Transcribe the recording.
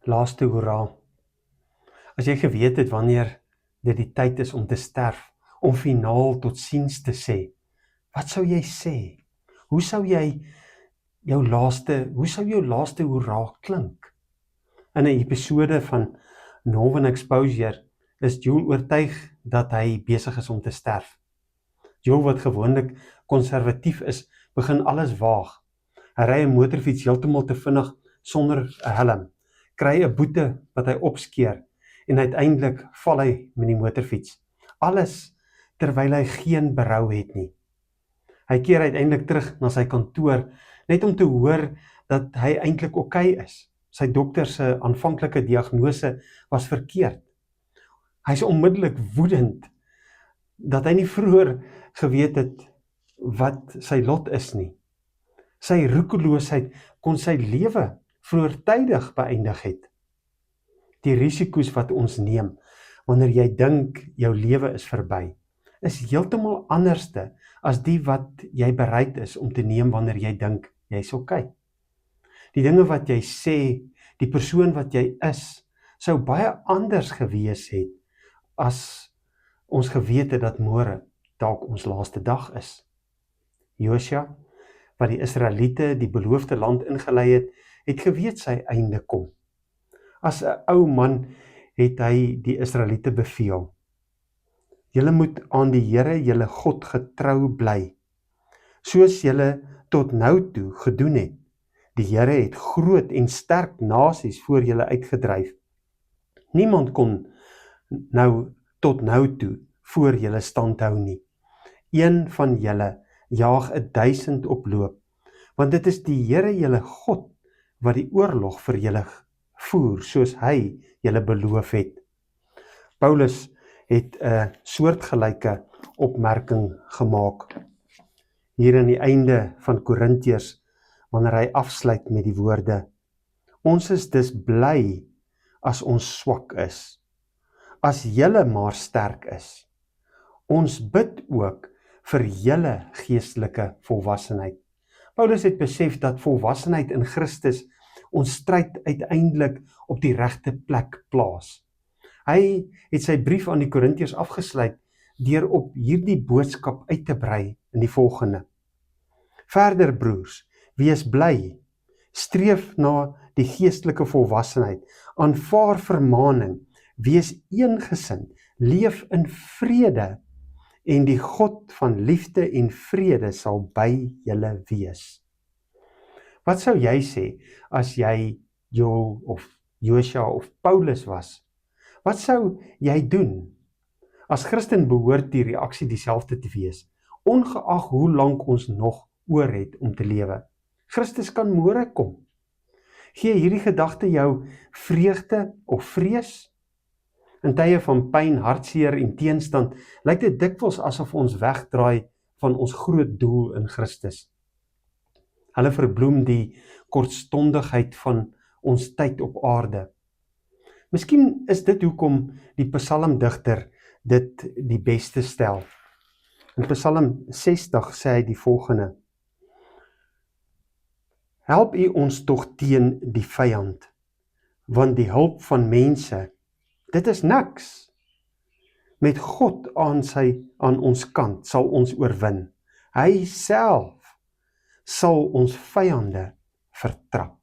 Laaste hoera. As jy geweet het wanneer dit die tyd is om te sterf, om finaal totsiens te sê, wat sou jy sê? Hoe sou jou laaste hoera klink? In 'n episode van Northern Exposure is Joel oortuig dat hy besig is om te sterf. Joel, wat gewoonlik konservatief is, begin alles waag. Hy ry 'n motorfiets heeltemal te vinnig sonder 'n helm, kry 'n boete wat hy opskeer en uiteindelik val hy met die motorfiets. Alles terwyl hy geen berou het nie. Hy keer uiteindelik terug na sy kantoor net om te hoor dat hy eintlik oukei is. Sy dokter se aanvanklike diagnose was verkeerd. Hy's onmiddellik woedend dat hy nie vroeër geweet het wat sy lot is nie. Sy roekeloosheid kon sy lewe vroegtydig beëindig het. Die risiko's wat ons neem wanneer jy dink jou lewe is verby, is heeltemal anderste as die wat jy bereid is om te neem wanneer jy dink jy's oukei. Die dinge wat jy sê, die persoon wat jy is, sou baie anders gewees het as ons geweet het dat môre dalk ons laaste dag is. Josua, wat die Israeliete die beloofde land ingelei het, het geweet sy einde kom. As 'n ou man het hy die Israeliete beveel: julle moet aan die Here julle God getrou bly, soos julle tot nou toe gedoen het. Die Here het groot en sterk nasies voor julle uitgedryf. Niemand kon tot nou toe voor julle stand hou nie. Een van julle jaag 1000 op loop, want dit is die Here julle God wat die oorlog vir julle voer, soos hy julle beloof het. Paulus het 'n soortgelyke opmerking gemaak hier aan die einde van Korintiërs, wanneer hy afsluit met die woorde: ons is dus bly as ons swak is, as julle maar sterk is. Ons bid ook vir julle geestelike volwassenheid. Paulus het besef dat volwassenheid in Christus ons stryd uiteindelik op die regte plek plaas. Hy het sy brief aan die Korintiërs afgesluit deur op hierdie boodskap uit te brei in die volgende: verder broers, wees bly, streef na die geestelike volwassenheid, aanvaar vermaaning, wees eengesind, leef in vrede, en die God van liefde en vrede sal by julle wees. Wat sou jy sê as jy Joel of Josua of Paulus was? Wat sou jy doen? As Christen behoort die reaksie dieselfde te wees, ongeag hoe lank ons nog oor het om te lewe. Christus kan môre kom. Gee hierdie gedagte jou vreugde of vrees? In tye van pyn, hartseer en teenstand, lyk dit dikwels asof ons wegdraai van ons groot doel in Christus. Hulle verbloem die kortstondigheid van ons tyd op aarde. Miskien is dit hoekom die psalmdigter dit die beste stel. In Psalm 60 sê hy die volgende: help U ons tog teen die vyand, want die hulp van mense, dit is niks. Met God aan ons kant sal ons oorwin. Hy self sal ons vyande vertrap.